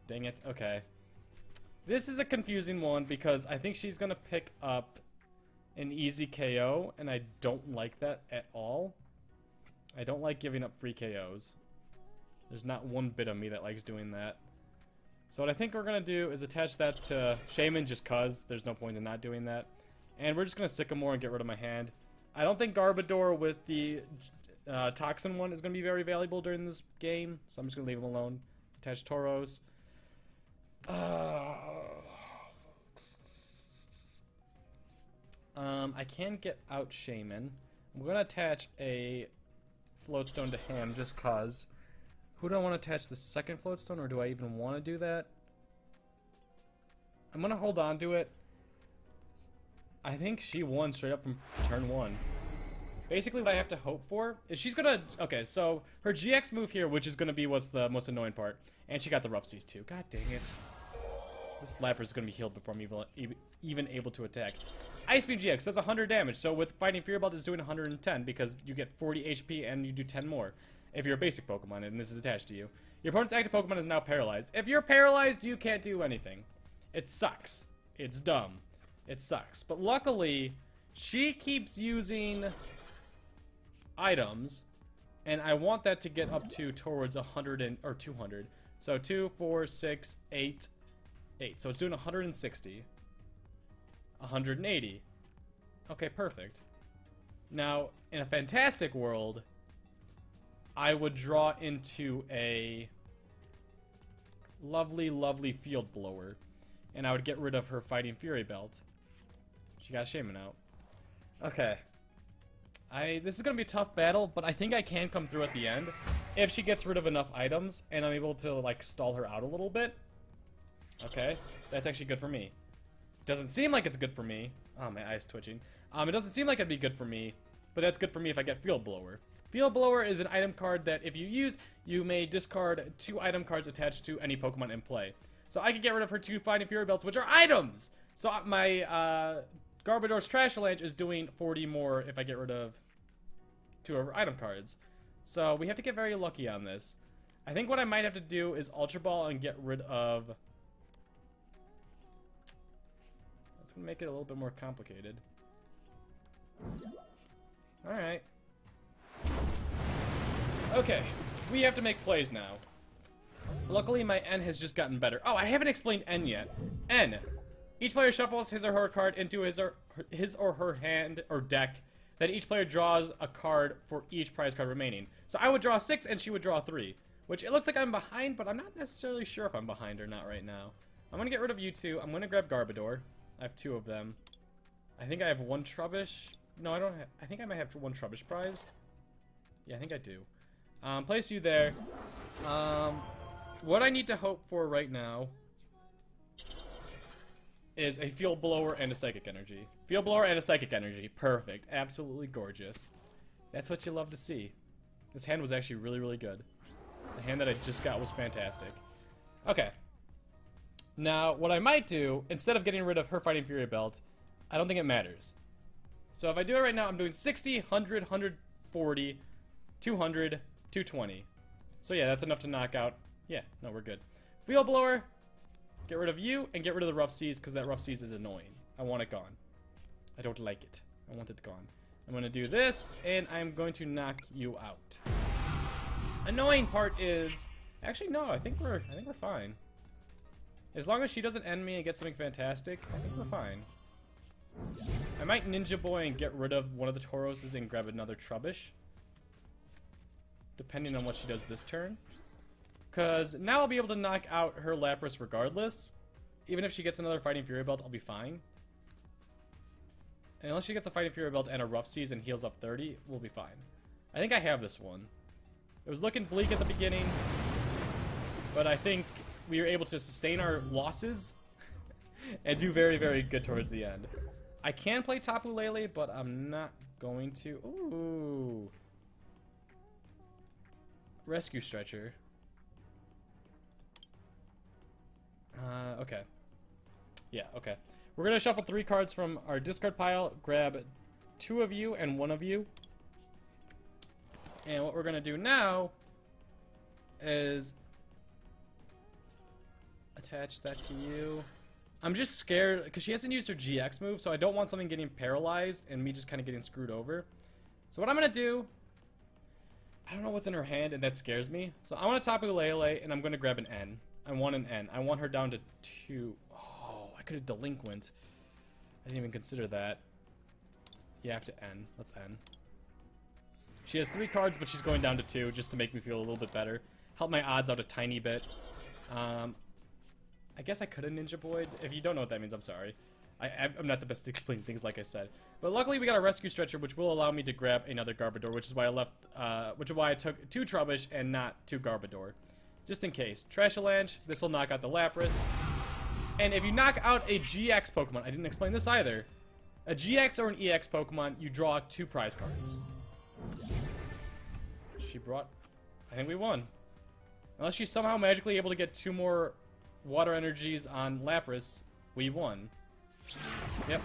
Dang it. Okay. This is a confusing one because I think she's going to pick up an easy KO, and I don't like that at all. I don't like giving up free KOs. There's not one bit of me that likes doing that. So what I think we're going to do is attach that to Shaman just cuz. There's no point in not doing that. And we're just going to Sycamore and get rid of my hand. I don't think Garbodor with the Toxin one is going to be very valuable during this game, so I'm just going to leave him alone. Attach Tauros. I can get out Shaman. I'm going to attach a Floatstone to him just cuz. Who do I want to attach the second Floatstone, or do I even want to do that? I'm going to hold on to it. I think she won straight up from turn 1. Basically what I have to hope for is she's going to... Okay, so her GX move here, which is going to be what's the most annoying part. And she got the Rough Seas too. God dang it. This Lapras is going to be healed before I'm even able to attack. Ice Beam GX does 100 damage, so with Fighting Fury Belt it's doing 110 because you get 40 HP and you do 10 more. If you're a basic Pokemon and this is attached to you. Your opponent's active Pokemon is now paralyzed. If you're paralyzed, you can't do anything. It sucks. It's dumb. It sucks. But luckily, she keeps using items, and I want that to get up to towards 100 or 200. So 2, 4, 6, 8, 8. So it's doing 160. 180. Okay, perfect. Now, in a fantastic world, I would draw into a lovely, lovely Field Blower, and I would get rid of her Fighting Fury Belt. She got Shaman out. Okay. This is going to be a tough battle, but I think I can come through at the end if she gets rid of enough items, and I'm able to, like, stall her out a little bit. Okay. That's actually good for me. Doesn't seem like it's good for me. Oh, my eye's twitching. It doesn't seem like it'd be good for me, but that's good for me if I get Field Blower. Field Blower is an item card that if you use, you may discard 2 item cards attached to any Pokemon in play. So I could get rid of her 2 Fighting Fury Belts, which are items! So my Garbodor's Trash Avalanche is doing 40 more if I get rid of 2 of her item cards. So we have to get very lucky on this. I think what I might have to do is Ultra Ball and get rid of... That's going to make it a little bit more complicated. Alright. Okay, we have to make plays now. Luckily, my N has just gotten better. Oh, I haven't explained N yet. N. Each player shuffles his or her card into his or her hand or deck. Then each player draws a card for each prize card remaining. So I would draw 6 and she would draw 3. Which it looks like I'm behind, but I'm not necessarily sure if I'm behind or not right now. I'm going to get rid of you 2. I'm going to grab Garbodor. I have 2 of them. I think I have 1 Trubbish. No, I don't have... I think I might have 1 Trubbish prized. Yeah, I think I do. Place you there. What I need to hope for right now is a Field Blower and a Psychic Energy. Field Blower and a Psychic Energy. Perfect. Absolutely gorgeous. That's what you love to see. This hand was actually really, really good. The hand that I just got was fantastic. Okay. Now, what I might do, instead of getting rid of her Fighting Fury Belt, I don't think it matters. So if I do it right now, I'm doing 60, 100, 140, 200, 220. So yeah, that's enough to knock out. Yeah, no, we're good. Field Blower, get rid of you, and get rid of the Rough Seas, because that Rough Seas is annoying. I want it gone. I don't like it. I want it gone. I'm going to do this, and I'm going to knock you out. Annoying part is... Actually, no, I think we're fine. As long as she doesn't end me and get something fantastic, I think we're fine. I might Ninja Boy and get rid of one of the Tauroses and grab another Trubbish. Depending on what she does this turn. Because now I'll be able to knock out her Lapras regardless. Even if she gets another Fighting Fury Belt, I'll be fine. And unless she gets a Fighting Fury Belt and a Rough Seas and heals up 30, we'll be fine. I think I have this one. It was looking bleak at the beginning. But I think we were able to sustain our losses and do very, very good towards the end. I can play Tapu Lele, but I'm not going to. Ooh. Rescue Stretcher. Okay. Yeah, okay. We're going to shuffle 3 cards from our discard pile, grab 2 of you and 1 of you. And what we're going to do now is attach that to you. I'm just scared because she hasn't used her GX move, so I don't want something getting paralyzed and me just kind of getting screwed over. So what I'm going to do, I don't know what's in her hand, and that scares me. So I want to Tapu Lele, and I'm going to grab an N. I want an N. I want her down to 2. Oh, I could have Delinquent. I didn't even consider that. You have to N. Let's N. She has 3 cards, but she's going down to 2 just to make me feel a little bit better. Help my odds out a tiny bit. I guess I could have Ninja Boy'd. If you don't know what that means, I'm sorry. I'm not the best to explain things, like I said. But luckily, we got a Rescue Stretcher, which will allow me to grab another Garbodor, which is why I left. Which is why I took 2 Trubbish and not 2 Garbodor, just in case. Trashalanche. This will knock out the Lapras. And if you knock out a GX Pokemon, I didn't explain this either. A GX or an EX Pokemon, you draw 2 prize cards. She brought. I think we won. Unless she's somehow magically able to get 2 more Water Energies on Lapras, we won. Yep.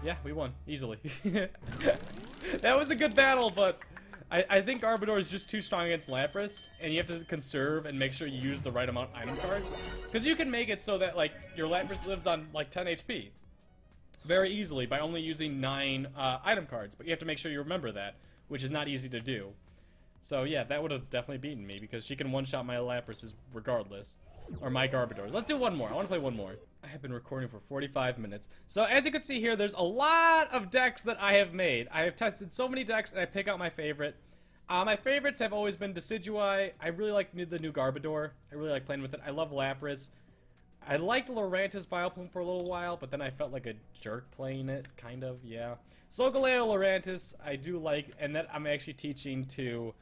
Yeah, we won. Easily. That was a good battle, but I think Garbodor is just too strong against Lapras, and you have to conserve and make sure you use the right amount of item cards. Because you can make it so that, like, your Lapras lives on, like, 10 HP. Very easily by only using 9 item cards, but you have to make sure you remember that, which is not easy to do. So yeah, that would have definitely beaten me, because she can one-shot my Laprases regardless. Or my Garbodors. Let's do one more. I want to play one more. I have been recording for 45 minutes. So as you can see here, there's a lot of decks that I have made. I have tested so many decks, and I pick out my favorite. My favorites have always been Decidueye. I really like the new Garbodor. I really like playing with it. I love Lapras. I liked Lurantis Vileplume for a little while, but then I felt like a jerk playing it, kind of, yeah. Solgaleo Lurantis, I do like, and that I'm actually teaching to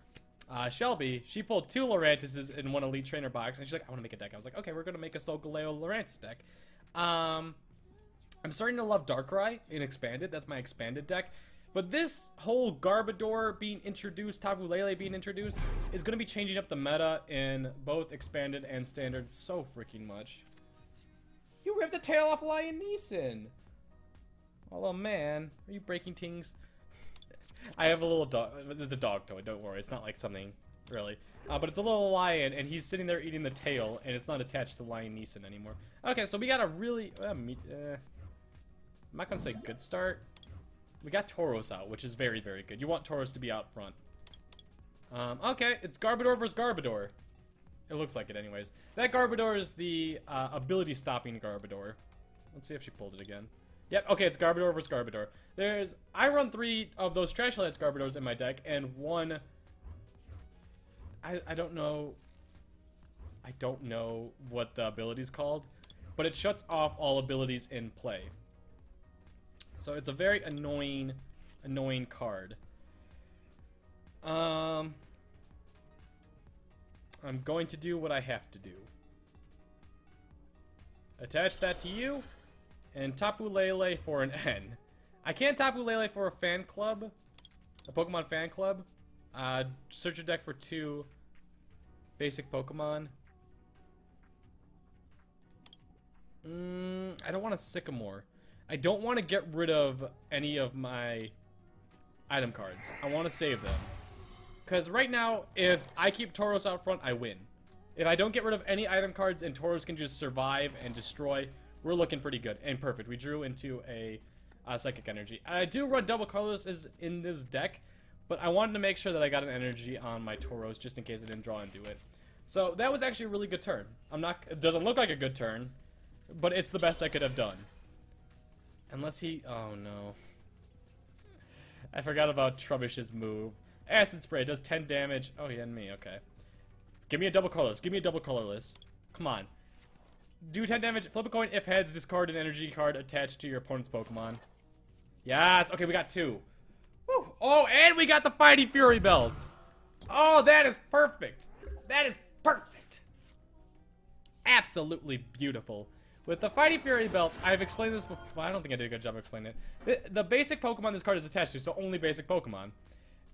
Shelby. She pulled 2 Lurantises in one Elite Trainer box, and she's like, I want to make a deck. I was like, okay, we're going to make a Solgaleo Lurantis deck. I'm starting to love Darkrai in Expanded. That's my Expanded deck. But this whole Garbodor being introduced, Tapu Lele being introduced, is going to be changing up the meta in both Expanded and Standard so freaking much. You ripped the tail off Lion Neeson! Oh man, are you breaking things? I have a little dog. It's a dog toy, don't worry. It's not like something, really. But it's a little lion, and he's sitting there eating the tail, and it's not attached to Lion Neeson anymore. Okay, so we got a really... I'm not going to say good start. We got Tauros out, which is very, very good. You want Tauros to be out front. Okay, it's Garbodor versus Garbodor. It looks like it anyways. That Garbodor is the ability-stopping Garbodor. Let's see if she pulled it again. Yep, okay, it's Garbodor versus Garbodor. I run 3 of those Trashalanche Garbodors in my deck, and 1... I don't know... I don't know what the ability's called, but it shuts off all abilities in play. So it's a very annoying card. I'm going to do what I have to do. Attach that to you, and Tapu Lele for an N. I can't Tapu Lele for a fan club, a Pokemon fan club. Search your deck for 2 basic Pokemon. I don't want a Sycamore. I don't want to get rid of any of my item cards. I want to save them. Because right now, if I keep Tauros out front, I win. If I don't get rid of any item cards and Tauros can just survive and destroy, we're looking pretty good and perfect. We drew into a Psychic Energy. I do run double colorless in this deck, but I wanted to make sure that I got an energy on my Tauros just in case I didn't draw into it. So that was actually a really good turn. It doesn't look like a good turn, but it's the best I could have done. Unless he... Oh, no. I forgot about Trubbish's move. Acid Spray does 10 damage. Oh, he had me. Okay. Give me a double colorless. Give me a double colorless. Come on. Do 10 damage. Flip a coin. If heads, discard an energy card attached to your opponent's Pokemon. Yes. Okay, we got 2. Woo. Oh, and we got the Fighting Fury belt. Oh, that is perfect. That is perfect. Absolutely beautiful. With the Fighting Fury belt, I've explained this before. I don't think I did a good job explaining it. The basic Pokemon this card is attached to, so only basic Pokemon,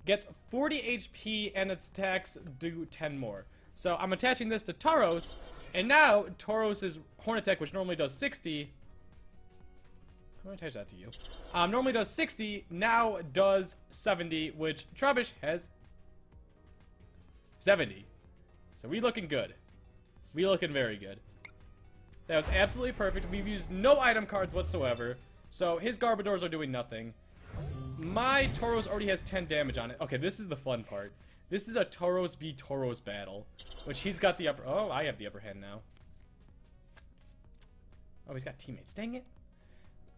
gets 40 HP and its attacks do 10 more. So I'm attaching this to Tauros, and now Tauros' Horn Attack, which normally does 60. I'm going to attach that to you. Normally does 60, now does 70, which Trubbish has 70. So we looking good. We looking very good. That was absolutely perfect. We've used no item cards whatsoever, so his Garbodors are doing nothing. My Tauros already has 10 damage on it. Okay, this is the fun part. This is a Tauros v Tauros battle, which he's got the upper... Oh, I have the upper hand now. Oh, he's got Teammates. Dang it.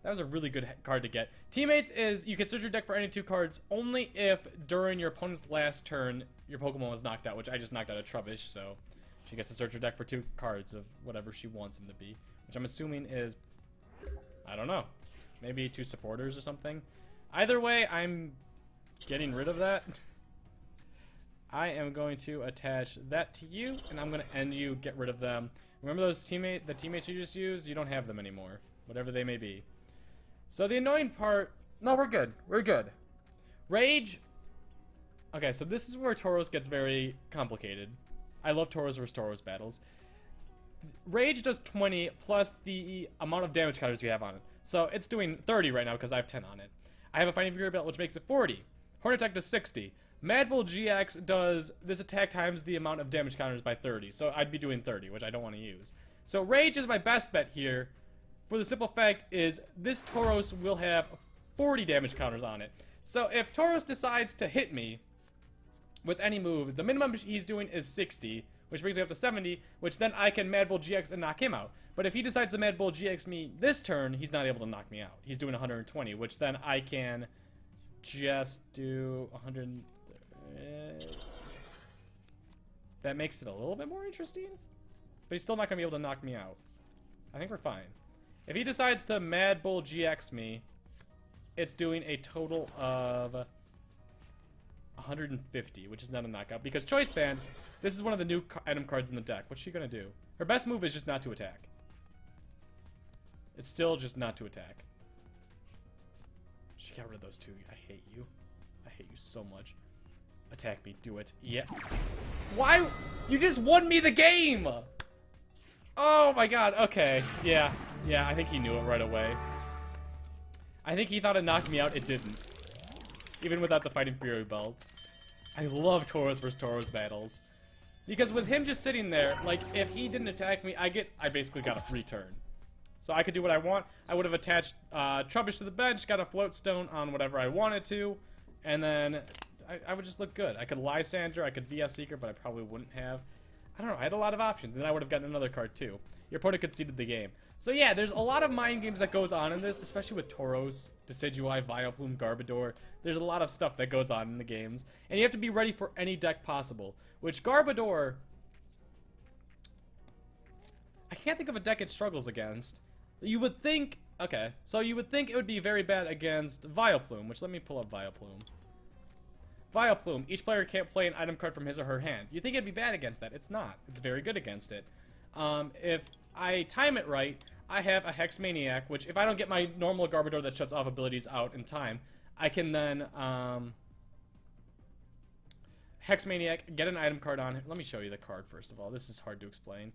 That was a really good card to get. Teammates is you can search your deck for any 2 cards only if during your opponent's last turn your Pokemon was knocked out, which I just knocked out a Trubbish, so she gets to search her deck for 2 cards of whatever she wants him to be, which I'm assuming is, I don't know, maybe 2 supporters or something. Either way, I'm getting rid of that. I am going to attach that to you, and I'm going to end you, get rid of them. Remember those the teammates you just used? You don't have them anymore, whatever they may be. So the annoying part... No, we're good. We're good. Rage... Okay, so this is where Tauros gets very complicated. I love Tauros versus Tauros battles. Rage does 20 plus the amount of damage counters you have on it. So it's doing 30 right now because I have 10 on it. I have a Fighting Fury belt which makes it 40. Horn Attack does 60. Mad Bull GX does this attack times the amount of damage counters by 30. So I'd be doing 30, which I don't want to use. So Rage is my best bet here. For the simple fact is this Tauros will have 40 damage counters on it. So if Tauros decides to hit me with any move, the minimum he's doing is 60, which brings me up to 70, which then I can Mad Bull GX and knock him out. But if he decides to Mad Bull GX me this turn, he's not able to knock me out. He's doing 120, which then I can just do 100. That makes it a little bit more interesting, but he's still not going to be able to knock me out. I think we're fine. If he decides to Mad Bull GX me, it's doing a total of 150, which is not a knockout. Because Choice Band, this is one of the new item cards in the deck. What's she going to do? Her best move is just not to attack. It's still just not to attack. She got rid of those 2. I hate you. I hate you so much. Attack me. Do it. Yeah. Why? You just won me the game! Oh my god. Okay. Yeah. Yeah, I think he knew it right away. I think he thought it knocked me out. It didn't. Even without the Fighting Fury belt. I love Tauros versus Tauros battles. Because with him just sitting there, like, if he didn't attack me, I basically got a free turn. So I could do what I want. I would have attached Trubbish to the bench, got a Float Stone on whatever I wanted to, and then I would just look good. I could Lysander, I could VS Seeker, but I probably wouldn't have. I don't know, I had a lot of options, and then I would have gotten another card too. Your opponent conceded the game. So yeah, there's a lot of mind games that goes on in this, especially with Tauros, Decidueye, Vileplume, Garbodor. There's a lot of stuff that goes on in the games, and you have to be ready for any deck possible. Which Garbodor, I can't think of a deck it struggles against. You would think, okay, so you would think it would be very bad against Vileplume, which let me pull up Vileplume. Vileplume, each player can't play an item card from his or her hand. You think it'd be bad against that? It's not. It's very good against it. If I time it right, I have a Hex Maniac, which if I don't get my normal Garbodor that shuts off abilities out in time, I can then Hex Maniac, get an item card on it. Let me show you the card first of all. This is hard to explain.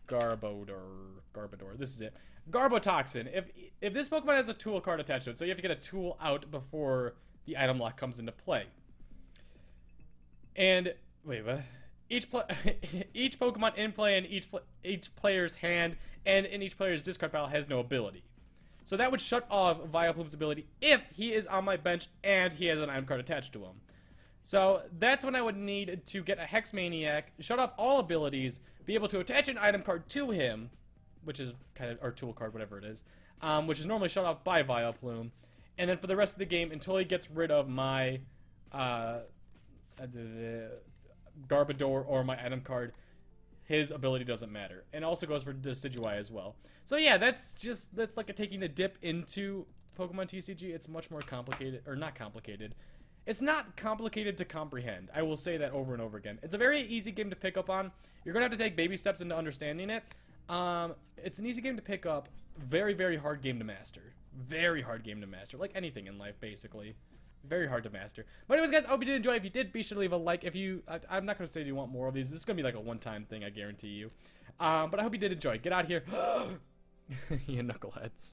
Garbodor. This is it. Garbotoxin. If this Pokemon has a tool card attached to it, so you have to get a tool out before the item lock comes into play. And wait, what? Each Pokemon in play in each player's hand and in each player's discard pile has no ability. So that would shut off Vileplume's ability if he is on my bench and he has an item card attached to him. So that's when I would need to get a Hex Maniac, shut off all abilities, be able to attach an item card to him, which is kind of, or tool card, whatever it is, which is normally shut off by Vileplume, and then for the rest of the game, until he gets rid of my Garbodor or my item card, his ability doesn't matter. And it also goes for Decidueye as well. So yeah, that's like taking a dip into Pokemon TCG. It's much more complicated, or not complicated. It's not complicated to comprehend. I will say that over and over again. It's a very easy game to pick up on. You're going to have to take baby steps into understanding it. It's an easy game to pick up. Very, very hard game to master. Very hard game to master. Like anything in life, basically. Very hard to master. But anyways, guys, I hope you did enjoy. If you did, be sure to leave a like. If you, I'm not going to say you want more of these. This is going to be like a one-time thing, I guarantee you. But I hope you did enjoy. Get out of here. You knuckleheads.